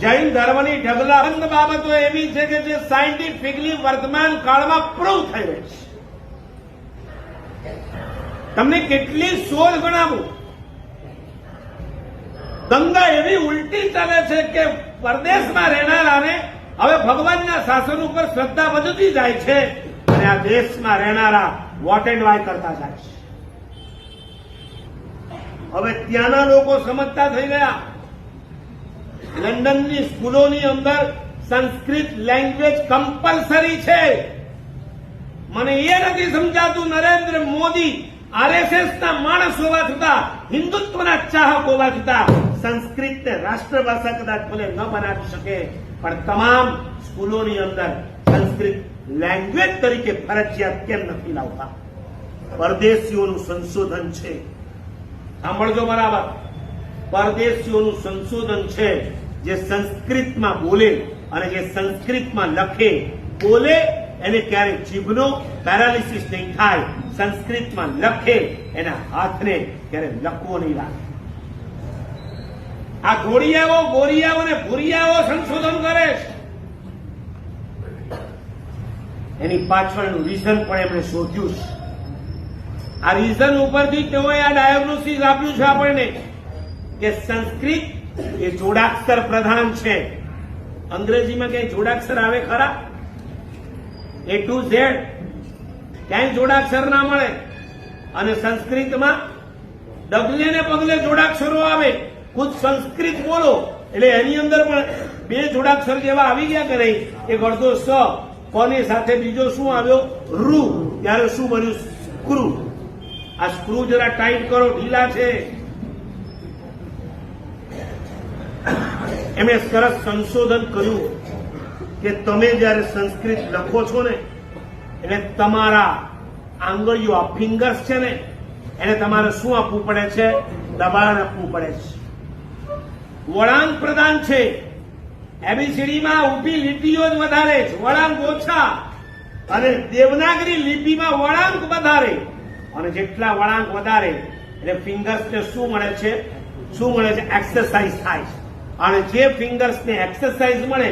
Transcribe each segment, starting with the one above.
જૈન ધર્મની ઢગલાબંધ બાબતો એવી છે કે જે સાયન્ટિફિકલી વર્તમાન કાળમાં પ્રૂવ થઈ રહી છે. તમને કેટલી શોધ ગણાવું. ગંગા એવી ઉલટી ચાલે છે કે પરદેશમાં રહેનારાને હવે ભગવાનના શાસન ઉપર શ્રદ્ધા વધતી જાય છે અને આ દેશમાં રહેનારા વોટ એન્ડ વાય કરતા જાય છે. હવે ત્યાંના લોકો સમજતા થઈ ગયા. લંડનની સ્કૂલોની અંદર સંસ્કૃત લેંગ્વેજ કમ્પલસરી છે. મને એ નથી સમજાતું નરેન્દ્ર મોદી આરએસએસના માણસ હોવા છતાં, હિન્દુત્વના ચાહક હોવા છતાં સંસ્કૃતને રાષ્ટ્રભાષા કદાચ ભલે ન બનાવી શકે પણ તમામ સ્કૂલોની અંદર સંસ્કૃત લેંગ્વેજ તરીકે ફરજિયાત કેમ નથી લાવતા? પરદેશીઓનું સંશોધન છે. સાંભળજો બરાબર. પરદેશીઓનું સંશોધન છે જે સંસ્કૃતમાં બોલે અને જે સંસ્કૃતમાં લખે. બોલે એને ક્યારે જીભનો પેરાલિસિસ નહીં થાય. સંસ્કૃતમાં લખે એના હાથને ક્યારે લખવો નહીં લાગે. આ ઘોડિયાઓ, ગોરિયાઓ અને ભૂરિયાઓ સંશોધન કરે છે. એની પાછળનું રીઝન પણ એમણે શોધ્યું છે. આ રીઝન ઉપરથી તેઓએ આ ડાયગ્નોસિસ આપ્યું છે આપણને કે સંસ્કૃત એ જોડાક્ષર પ્રધાન છે. અંગ્રેજીમાં ક્યાંય જોડાક્ષર આવે ખરા? A to Z ક્યાંય જોડાક્ષર ના મળે. અને સંસ્કૃતમાં ડગલે ને પગલે જોડાક્ષરો આવે. ખુદ સંસ્કૃત બોલો એટલે એની અંદર પણ બે જોડાક્ષર જેવા આવી ગયા કે નહીં? એક અડધો સ, કોની સાથે બીજો શું આવ્યો? રૂ. ત્યારે શું બન્યું? સ્ક્રૂ. આ સ્ક્રૂ જરા ટાઈટ કરો, ઢીલા છે. એમણે સરસ સંશોધન કર્યું કે તમે જયારે સંસ્કૃત લખો છો ને એટલે તમારા આંગળીઓ, આ ફિંગર્સ છે ને, એને તમારે શું આપવું પડે છે? દબાણ આપવું પડે છે. વળાંક પ્રધાન છે. એબીસીડીમાં ઊભી લીટીઓ જ વધારે છે, વળાંક ઓછા. અને દેવનાગરી લિપિમાં વળાંક વધારે. અને જેટલા વળાંક વધારે એટલે ફિંગર્સને શું મળે છે? શું મળે છે? એક્સરસાઇઝ થાય છે. અને જે ફિંગર્સને એક્સરસાઇઝ મળે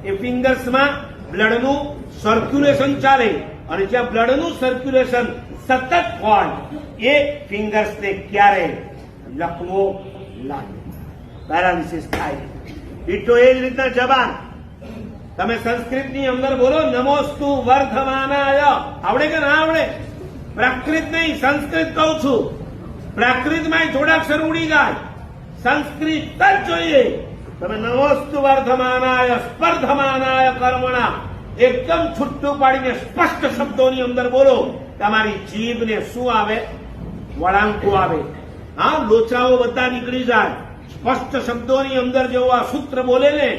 એ ફિંગર્સમાં બ્લડનું સર્ક્યુલેશન ચાલે. અને જ્યાં બ્લડનું સર્ક્યુલેશન સતત હોય એ ફિંગર્સને ક્યારે લખવો લાગે? પેરાલિસિસ થાય. ડીટો એ જ રીતના જબાન. તમે સંસ્કૃતની અંદર બોલો નમોસ્તુ વર્ધમાનાય. આવડે કે ના આવડે? પ્રાકૃત નહીં, સંસ્કૃત કહું છું. પ્રાકૃતમાં જોડાક્ષર ઉડી જાય. સંસ્કૃત જ જોઈએ. તમે નમોસ્તુ વર્ધમાનાય સ્પર્ધમાનાય કર્મણા એકદમ છૂટું પાડીને સ્પષ્ટ શબ્દોની અંદર બોલો. તમારી જીભને શું આવે? વળાંકો આવે. હા, લોચાઓ બધા નીકળી જાય. સ્પષ્ટ શબ્દોની અંદર જેવો આ સૂત્ર બોલે ને,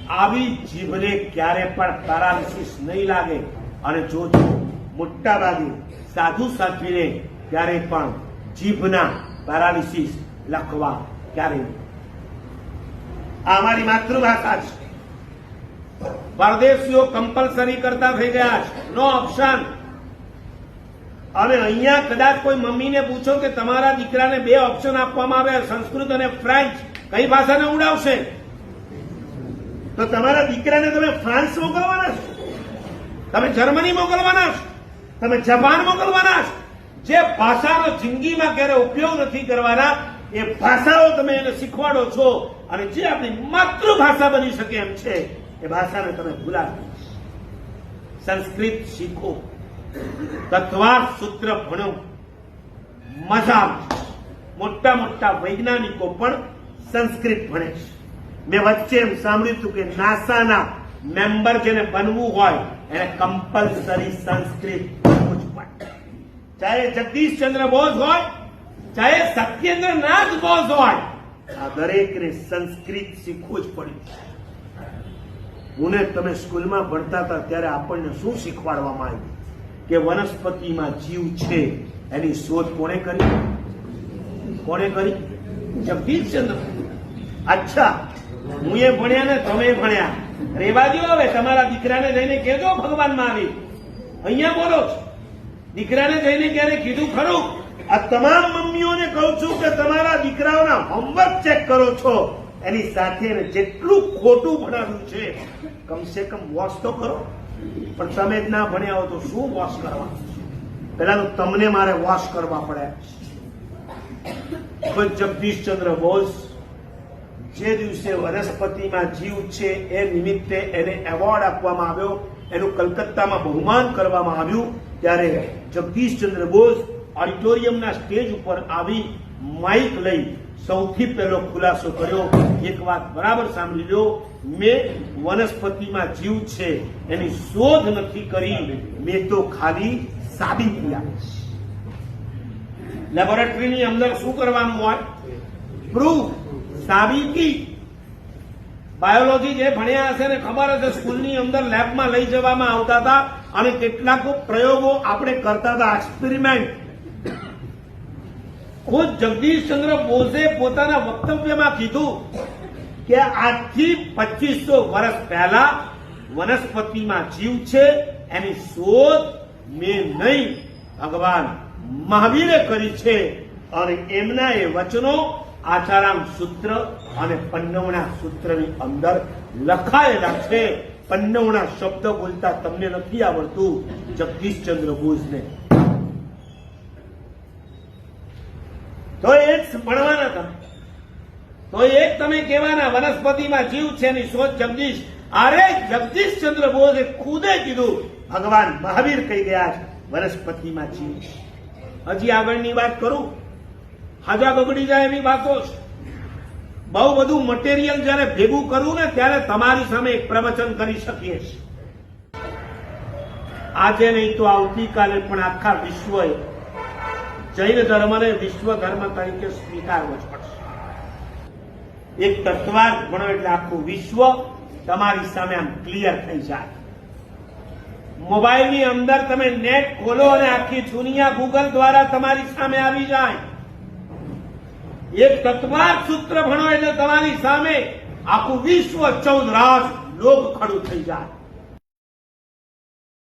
આવી જીભને ક્યારે પણ પેરાલિસિસ નહીં લાગે. અને જોજો, મોટા ભાગે સાધુ સાધ્વીને ક્યારે પણ જીભના પેરાલિસિસ લખવા ક્યારે. આ અમારી માતૃભાષા છે. પરદેશીઓ કમ્પલસરી કરતા થઈ ગયા છે. નો ઓપ્શન. અને અહીંયા કદાચ કોઈ મમ્મીને પૂછો કે તમારા દીકરાને બે ઓપ્શન આપવામાં આવે, સંસ્કૃત અને ફ્રેન્ચ, કઈ ભાષાને ઉડાવશે? તો તમારા દીકરાને તમે ફ્રાન્સ મોકલવાના છો? તમે જર્મની મોકલવાના છો? તમે જાપાન મોકલવાના છો? જે ભાષાનો જિંદગીમાં ક્યારે ઉપયોગ નથી કરવાના એ ભાષાઓ તમે એને શીખવાડો છો. અને જે આપણી માતૃભાષા બની શકે એમ છે એ ભાષાને તમે ભૂલાવી. સંસ્કૃત શીખો, તત્વાર્થ સૂત્ર ભણો, મજા આવે. મોટા મોટા વૈજ્ઞાનિકો પણ સંસ્કૃત ભણે છે. મેં વચ્ચે એમ સાંભળ્યું હતું કે નાસાના મેમ્બર જેને બનવું હોય એને કમ્પલસરી સંસ્કૃત ભણવું જ પડે. ચાહે જગદીશચંદ્ર બોઝ હોય, ચાહે સત્યેન્દ્રનાથ બોઝ હોય, આ દરેકને સંસ્કૃત શીખવું જ પડ્યું. હું ને તમે સ્કૂલમાં ભણતા હતા ત્યારે આપણને શું શીખવાડવામાં આવ્યું કે વનસ્પતિમાં જીવ છે એની શોધ કોણે કરી? કોણે કરી? જગદીશચંદ્ર. અચ્છા, હું એ ભણ્યા ને તમે ભણ્યા. રેવા દો. હવે તમારા દીકરાને જઈને કહેજો ભગવાનમાં આવી. અહીંયા બોલો છો. દીકરાને જઈને ક્યારે કીધું ખરું? આ તમામ મમ્મીઓને કહું છું કે તમારા દીકરાઓના હોમવર્ક ચેક કરો છો એની સાથે એને જેટલું ખોટું ભણાવ્યું છે કમસે કમ વોશ તો કરો. પણ તમે જ ના ભણ્યા હો તો શું વોશ કરવા? પેલા તો તમને મારે વોશ કરવા પડે. જગદીશચંદ્ર બોઝ જે દિવસે વનસ્પતિમાં જીવ છે એ નિમિત્તે એને એવોર્ડ આપવામાં આવ્યો, એનું કલકત્તામાં બહુમાન કરવામાં આવ્યું, ત્યારે જગદીશચંદ્ર બોઝ ઓડિટોરિયમના સ્ટેજ ઉપર આવી માઇક લઈ સૌથી પહેલો ખુલાસો કર્યો. એક વાત બરાબર સાંભળી લો, મેં વનસ્પતિમાં જીવ છે એની શોધ નથી કરી, મેં તો ખાલી સાબિતી આપી. લેબોરેટરીની અંદર શું કરવાનું હોય? પ્રૂફ, સાબિતી. બાયોલોજી જે ભણ્યા હશે ને ખબર હશે, સ્કૂલની અંદર લેબમાં લઈ જવામાં આવતા હતા અને કેટલાક પ્રયોગો આપણે કરતા હતા, એક્સપેરિમેન્ટ. ખુદ જગદીશચંદ્ર બોઝે પોતાના વક્તવ્યમાં કીધું કે આજથી 2500 વર્ષ પહેલા વનસ્પતિમાં જીવ છે એની શોધ મેં નહીં, ભગવાન મહાવીરે કરી છે. અને એમના એ વચનો આચારામ સૂત્ર અને પન્નવણા સૂત્રની અંદર લખાયેલા છે. પન્નવણા શબ્દ બોલતા તમને નથી આવડતું જગદીશચંદ્ર બોઝને, તો એ જ ભણવાના તમે, તો એક તમે કહેવાના વનસ્પતિમાં જીવ છે એની શોધ જગદીશ. અરે જગદીશચંદ્ર બોઝે ખુદે કીધું, ભગવાન મહાવીર કહી ગયા છે વનસ્પતિમાં જીવ. હજી આગળની વાત કરું, હાજા બગડી જાય એવી વાતો છે. બહુ બધું મટીરિયલ જયારે ભેગું કરું ને ત્યારે તમારી સામે એક પ્રવચન કરી શકીએ છીએ. આજે નહીં તો આવતીકાલે પણ આખા વિશ્વએ જૈન ધર્મને વિશ્વ ધર્મ તરીકે સ્વીકારવો જ પડશે. એક તત્વાર્થ ભણો એટલે આખું વિશ્વ તમારી સામે આમ ક્લિયર થઈ જાય. મોબાઈલની અંદર તમે નેટ ખોલો અને આખી દુનિયા ગૂગલ દ્વારા તમારી સામે આવી જાય. એક તત્વાર્થ સૂત્ર ભણો એટલે તમારી સામે આખું વિશ્વ 14 રાષ્ટ્ર લોક ખડું થઈ જાય.